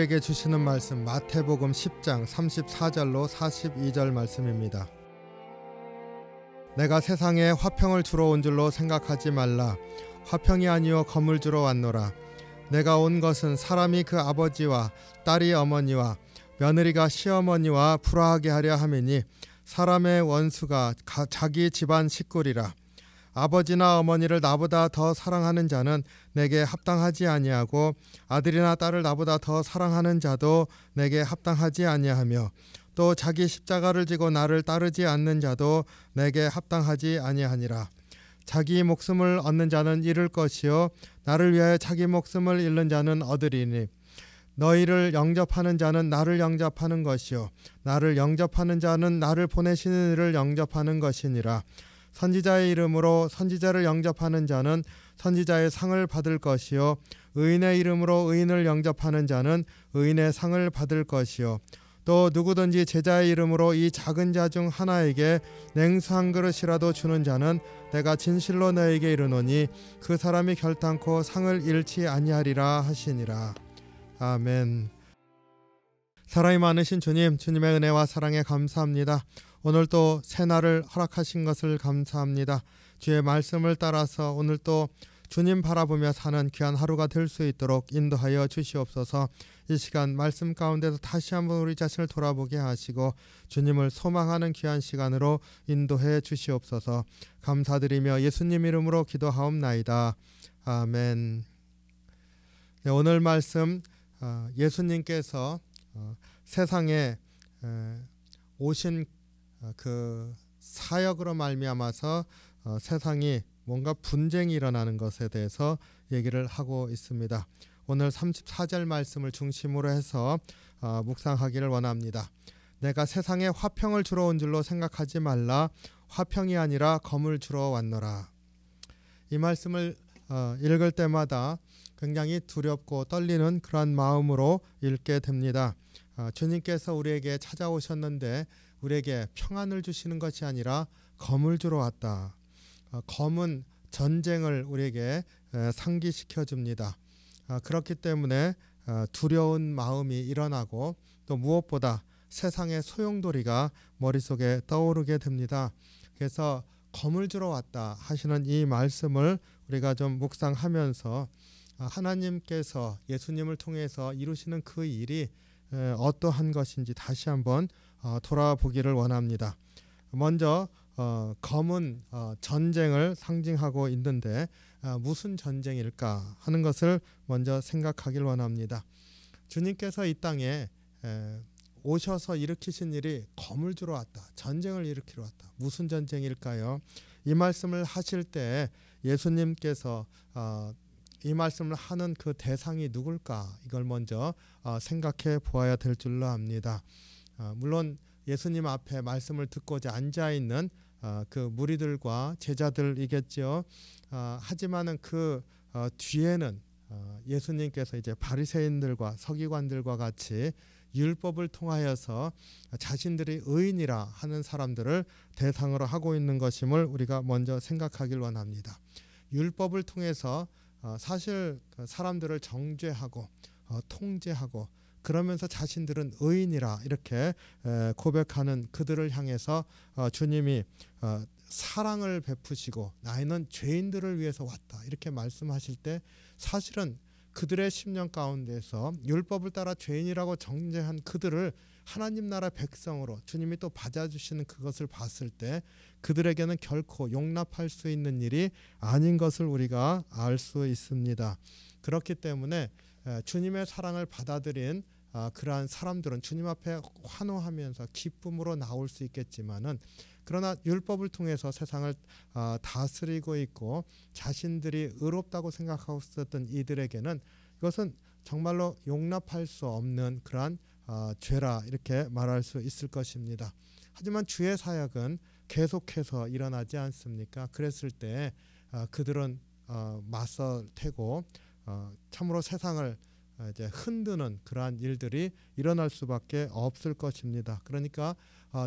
우리에게 주시는 말씀 마태복음 10장 34절로 42절 말씀입니다. 내가 세상에 화평을 주러 온 줄로 생각하지 말라. 화평이 아니요 검을 주러 왔노라. 내가 온 것은 사람이 그 아버지와 딸이 어머니와 며느리가 시어머니와 불화하게 하려 함이니 사람의 원수가 자기 집안 식구리라. 아버지나 어머니를 나보다 더 사랑하는 자는 내게 합당하지 아니하고 아들이나 딸을 나보다 더 사랑하는 자도 내게 합당하지 아니하며 또 자기 십자가를 지고 나를 따르지 않는 자도 내게 합당하지 아니하니라. 자기 목숨을 얻는 자는 잃을 것이요 나를 위하여 자기 목숨을 잃는 자는 얻으리니 너희를 영접하는 자는 나를 영접하는 것이요 나를 영접하는 자는 나를 보내시는 이를 영접하는 것이니라. 선지자의 이름으로 선지자를 영접하는 자는 선지자의 상을 받을 것이요 의인의 이름으로 의인을 영접하는 자는 의인의 상을 받을 것이요 또 누구든지 제자의 이름으로 이 작은 자 중 하나에게 냉수 한 그릇이라도 주는 자는 내가 진실로 너에게 이르노니 그 사람이 결단코 상을 잃지 아니하리라 하시니라. 아멘. 사랑이 많으신 주님, 주님의 은혜와 사랑에 감사합니다. 오늘 또 새날을 허락하신 것을 감사합니다. 주의 말씀을 따라서 오늘 또 주님 바라보며 사는 귀한 하루가 될 수 있도록 인도하여 주시옵소서. 이 시간 말씀 가운데서 다시 한번 우리 자신을 돌아보게 하시고 주님을 소망하는 귀한 시간으로 인도해 주시옵소서. 감사드리며 예수님 이름으로 기도하옵나이다. 아멘. 네, 오늘 말씀 예수님께서 세상에 오신 그 사역으로 말미암아서 세상이 뭔가 분쟁이 일어나는 것에 대해서 얘기를 하고 있습니다. 오늘 34절 말씀을 중심으로 해서 묵상하기를 원합니다. 내가 세상에 화평을 주러 온 줄로 생각하지 말라. 화평이 아니라 검을 주러 왔노라. 이 말씀을 읽을 때마다 굉장히 두렵고 떨리는 그러한 마음으로 읽게 됩니다. 주님께서 우리에게 찾아오셨는데 우리에게 평안을 주시는 것이 아니라 검을 주러 왔다. 검은 전쟁을 우리에게 상기시켜 줍니다. 그렇기 때문에 두려운 마음이 일어나고 또 무엇보다 세상의 소용돌이가 머릿속에 떠오르게 됩니다. 그래서 검을 주러 왔다 하시는 이 말씀을 우리가 좀 묵상하면서 하나님께서 예수님을 통해서 이루시는 그 일이 어떠한 것인지 다시 한번 돌아보기를 원합니다. 먼저 검은 전쟁을 상징하고 있는데 무슨 전쟁일까 하는 것을 먼저 생각하길 원합니다. 주님께서 이 땅에 오셔서 일으키신 일이 검을 주러 왔다. 전쟁을 일으키러 왔다. 무슨 전쟁일까요? 이 말씀을 하실 때 예수님께서 이 말씀을 하는 그 대상이 누굴까? 이걸 먼저 생각해 보아야 될 줄로 압니다. 물론 예수님 앞에 말씀을 듣고자 앉아있는 그 무리들과 제자들이겠죠. 하지만은 그 뒤에는 예수님께서 이제 바리새인들과 서기관들과 같이 율법을 통하여서 자신들이 의인이라 하는 사람들을 대상으로 하고 있는 것임을 우리가 먼저 생각하길 원합니다. 율법을 통해서 사실 사람들을 정죄하고 통제하고 그러면서 자신들은 의인이라 이렇게 고백하는 그들을 향해서 주님이 사랑을 베푸시고 나는 죄인들을 위해서 왔다 이렇게 말씀하실 때 사실은 그들의 심령 가운데서 율법을 따라 죄인이라고 정죄한 그들을 하나님 나라 백성으로 주님이 또 받아주시는 그것을 봤을 때 그들에게는 결코 용납할 수 있는 일이 아닌 것을 우리가 알 수 있습니다. 그렇기 때문에 주님의 사랑을 받아들인 그러한 사람들은 주님 앞에 환호하면서 기쁨으로 나올 수 있겠지만은 그러나 율법을 통해서 세상을 다스리고 있고 자신들이 의롭다고 생각하고 있었던 이들에게는 이것은 정말로 용납할 수 없는 그러한 죄라 이렇게 말할 수 있을 것입니다. 하지만 주의 사역은 계속해서 일어나지 않습니까? 그랬을 때 그들은 맞설 테고 참으로 세상을 이제 흔드는 그러한 일들이 일어날 수밖에 없을 것입니다. 그러니까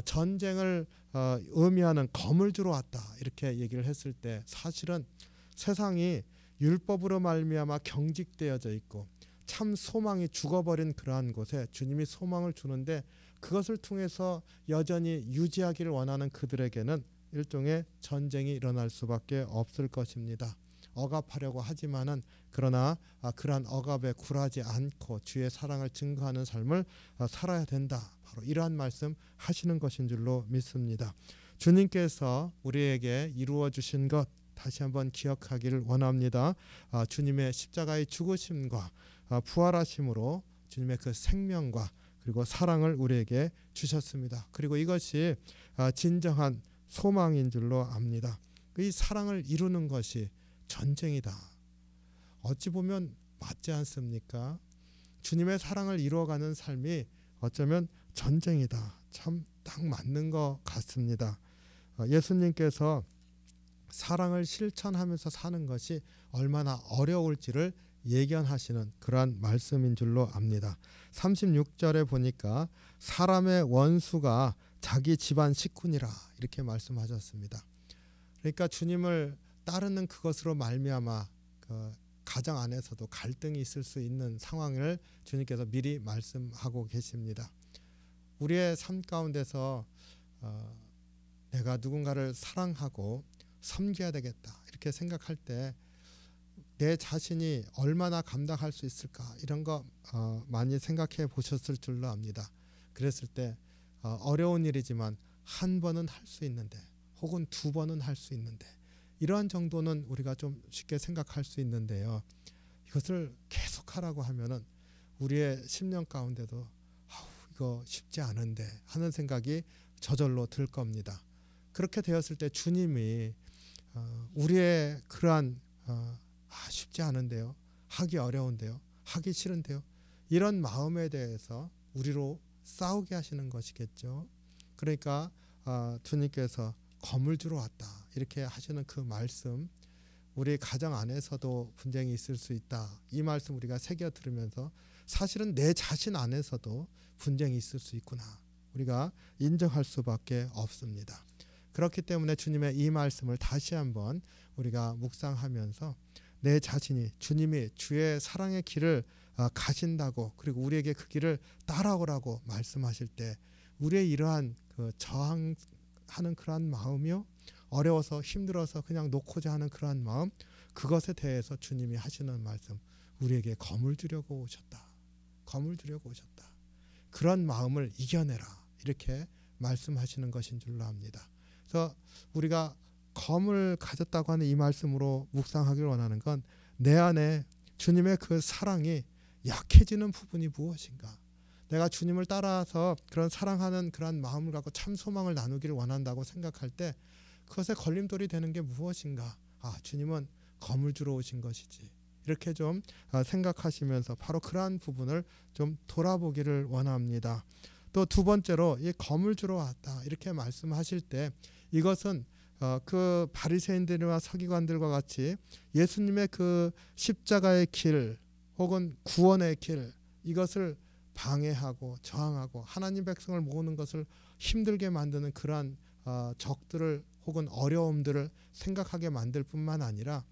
전쟁을 의미하는 검을 주러 왔다 이렇게 얘기를 했을 때 사실은 세상이 율법으로 말미암아 경직되어져 있고 참 소망이 죽어버린 그러한 곳에 주님이 소망을 주는데 그것을 통해서 여전히 유지하기를 원하는 그들에게는 일종의 전쟁이 일어날 수밖에 없을 것입니다. 억압하려고 하지만은 그러나 그러한 억압에 굴하지 않고 주의 사랑을 증거하는 삶을 살아야 된다. 바로 이러한 말씀 하시는 것인 줄로 믿습니다. 주님께서 우리에게 이루어 주신 것 다시 한번 기억하기를 원합니다. 주님의 십자가의 죽으심과 부활하심으로 주님의 그 생명과 그리고 사랑을 우리에게 주셨습니다. 그리고 이것이 진정한 소망인 줄로 압니다. 이 사랑을 이루는 것이 전쟁이다. 어찌 보면 맞지 않습니까? 주님의 사랑을 이루어가는 삶이 어쩌면 전쟁이다. 참 딱 맞는 것 같습니다. 예수님께서 사랑을 실천하면서 사는 것이 얼마나 어려울지를 예견하시는 그러한 말씀인 줄로 압니다. 36절에 보니까 사람의 원수가 자기 집안 식구니라 이렇게 말씀하셨습니다. 그러니까 주님을 따르는 그것으로 말미암아 그 가정 안에서도 갈등이 있을 수 있는 상황을 주님께서 미리 말씀하고 계십니다. 우리의 삶 가운데서 내가 누군가를 사랑하고 섬겨야 되겠다 이렇게 생각할 때 내 자신이 얼마나 감당할 수 있을까 이런 거 많이 생각해 보셨을 줄로 압니다. 그랬을 때 어려운 일이지만 한 번은 할 수 있는데 혹은 두 번은 할 수 있는데 이러한 정도는 우리가 좀 쉽게 생각할 수 있는데요. 이것을 계속하라고 하면은 우리의 심령 가운데도 이거 쉽지 않은데 하는 생각이 저절로 들 겁니다. 그렇게 되었을 때 주님이 우리의 그러한 쉽지 않은데요, 하기 어려운데요, 하기 싫은데요 이런 마음에 대해서 우리로 싸우게 하시는 것이겠죠. 그러니까 주님께서 검을 주러 왔다 이렇게 하시는 그 말씀, 우리 가정 안에서도 분쟁이 있을 수 있다 이 말씀 우리가 새겨 들으면서 사실은 내 자신 안에서도 분쟁이 있을 수 있구나 우리가 인정할 수밖에 없습니다. 그렇기 때문에 주님의 이 말씀을 다시 한번 우리가 묵상하면서 내 자신이 주님이 주의 사랑의 길을 가신다고 그리고 우리에게 그 길을 따라오라고 말씀하실 때 우리의 이러한 그 저항하는 그러한 마음이요, 어려워서 힘들어서 그냥 놓고자 하는 그러한 마음, 그것에 대해서 주님이 하시는 말씀, 우리에게 검을 주려고 오셨다, 검을 주려고 오셨다, 그런 마음을 이겨내라 이렇게 말씀하시는 것인 줄로 압니다. 그래서 우리가 검을 가졌다고 하는 이 말씀으로 묵상하기를 원하는 건 내 안에 주님의 그 사랑이 약해지는 부분이 무엇인가, 내가 주님을 따라서 그런 사랑하는 그런 마음을 갖고 참 소망을 나누기를 원한다고 생각할 때 그것에 걸림돌이 되는 게 무엇인가, 주님은 검을 주러 오신 것이지 이렇게 좀 생각하시면서 바로 그러한 부분을 좀 돌아보기를 원합니다. 또 두 번째로 이 검을 주러 왔다 이렇게 말씀하실 때 이것은 그 바리새인들과 서기관들과 같이 예수님의 그 십자가의 길 혹은 구원의 길 이것을 방해하고 저항하고 하나님 백성을 모으는 것을 힘들게 만드는 그러한 적들을 혹은 어려움들을 생각하게 만들 뿐만 아니라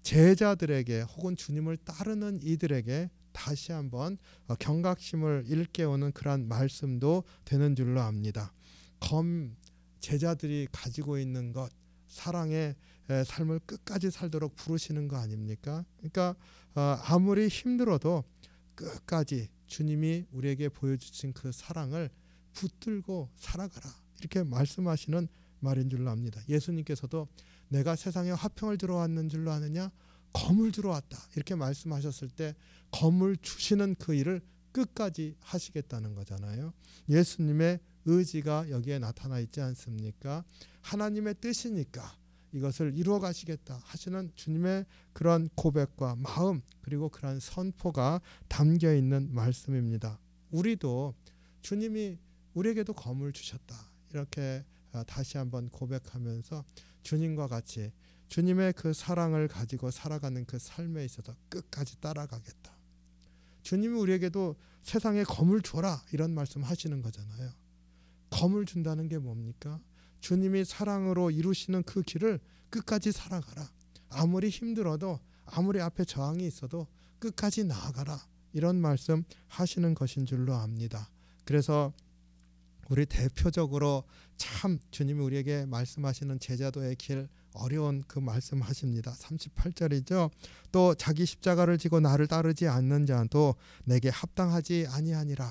제자들에게 혹은 주님을 따르는 이들에게 다시 한번 경각심을 일깨우는 그러한 말씀도 되는 줄로 압니다. 제자들이 가지고 있는 것, 사랑의 삶을 끝까지 살도록 부르시는 거 아닙니까? 그러니까 아무리 힘들어도 끝까지 주님이 우리에게 보여주신 그 사랑을 붙들고 살아가라 이렇게 말씀하시는 말인 줄로 압니다. 예수님께서도 내가 세상에 화평을 주러 왔는 줄로 아느냐, 검을 주러 왔다 이렇게 말씀하셨을 때 검을 주시는 그 일을 끝까지 하시겠다는 거잖아요. 예수님의 의지가 여기에 나타나 있지 않습니까? 하나님의 뜻이니까 이것을 이루어 가시겠다 하시는 주님의 그런 고백과 마음 그리고 그런 선포가 담겨 있는 말씀입니다. 우리도 주님이 우리에게도 검을 주셨다 이렇게 다시 한번 고백하면서 주님과 같이 주님의 그 사랑을 가지고 살아가는 그 삶에 있어서 끝까지 따라가겠다. 주님이 우리에게도 세상에 검을 줘라 이런 말씀 하시는 거잖아요. 검을 준다는 게 뭡니까? 주님이 사랑으로 이루시는 그 길을 끝까지 살아가라. 아무리 힘들어도 아무리 앞에 저항이 있어도 끝까지 나아가라. 이런 말씀 하시는 것인 줄로 압니다. 그래서 우리 대표적으로 참 주님이 우리에게 말씀하시는 제자도의 길, 어려운 그 말씀하십니다. 38절이죠. 또 자기 십자가를 지고 나를 따르지 않는 자도 내게 합당하지 아니하니라.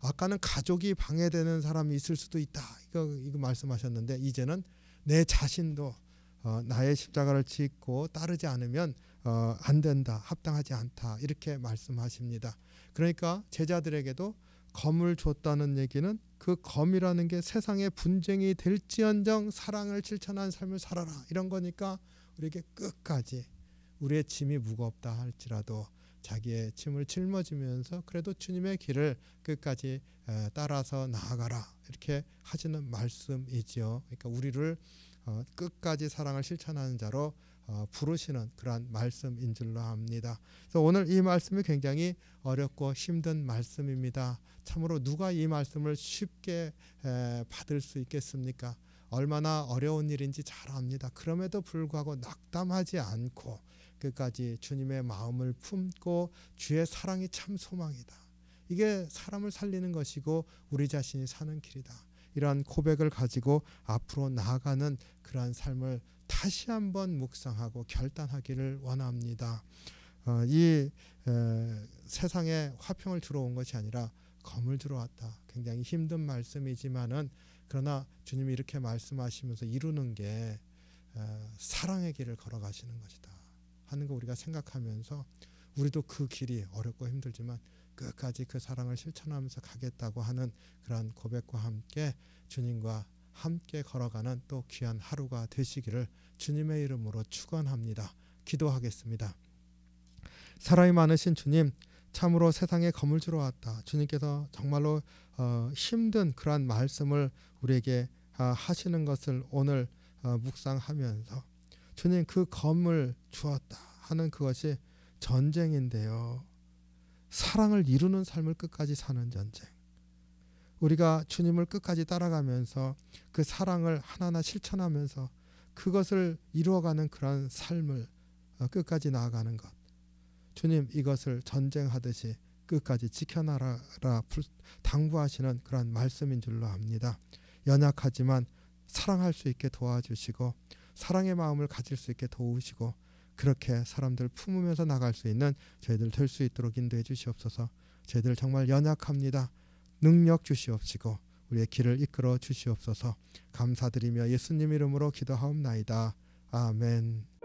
아까는 가족이 방해되는 사람이 있을 수도 있다. 이거 말씀하셨는데 이제는 내 자신도 나의 십자가를 짓고 따르지 않으면 안 된다. 합당하지 않다. 이렇게 말씀하십니다. 그러니까 제자들에게도 검을 줬다는 얘기는 그 검이라는 게 세상의 분쟁이 될지언정 사랑을 실천한 삶을 살아라. 이런 거니까 우리에게 끝까지 우리의 짐이 무겁다 할지라도 자기의 짐을 짊어지면서 그래도 주님의 길을 끝까지 따라서 나아가라. 이렇게 하시는 말씀이지요. 그러니까 우리를 끝까지 사랑을 실천하는 자로 부르시는 그러한 말씀인 줄로 압니다. 그래서 오늘 이 말씀이 굉장히 어렵고 힘든 말씀입니다. 참으로 누가 이 말씀을 쉽게 받을 수 있겠습니까? 얼마나 어려운 일인지 잘 압니다. 그럼에도 불구하고 낙담하지 않고 끝까지 주님의 마음을 품고 주의 사랑이 참 소망이다. 이게 사람을 살리는 것이고 우리 자신이 사는 길이다. 이러한 고백을 가지고 앞으로 나아가는 그러한 삶을 다시 한번 묵상하고 결단하기를 원합니다. 이 세상에 화평을 주러 온 것이 아니라 검을 주러 왔다. 굉장히 힘든 말씀이지만은 그러나 주님이 이렇게 말씀하시면서 이루는 게 사랑의 길을 걸어가시는 것이다 하는 거 우리가 생각하면서 우리도 그 길이 어렵고 힘들지만 끝까지 그 사랑을 실천하면서 가겠다고 하는 그러한 고백과 함께 주님과 함께 걸어가는 또 귀한 하루가 되시기를 주님의 이름으로 축원합니다. 기도하겠습니다. 사랑이 많으신 주님, 참으로 세상에 검을 주러 왔다. 주님께서 정말로 힘든 그러한 말씀을 우리에게 하시는 것을 오늘 묵상하면서 주님 그 검을 주었다 하는 그것이 전쟁인데요. 사랑을 이루는 삶을 끝까지 사는 전쟁. 우리가 주님을 끝까지 따라가면서 그 사랑을 하나하나 실천하면서 그것을 이루어가는 그런 삶을 끝까지 나아가는 것. 주님 이것을 전쟁하듯이 끝까지 지켜나가라 당부하시는 그런 말씀인 줄로 압니다. 연약하지만 사랑할 수 있게 도와주시고 사랑의 마음을 가질 수 있게 도우시고 그렇게 사람들 품으면서 나갈 수 있는 저희들 될 수 있도록 인도해 주시옵소서. 저희들 정말 연약합니다. 능력 주시옵시고 우리의 길을 이끌어 주시옵소서. 감사드리며 예수님 이름으로 기도하옵나이다. 아멘.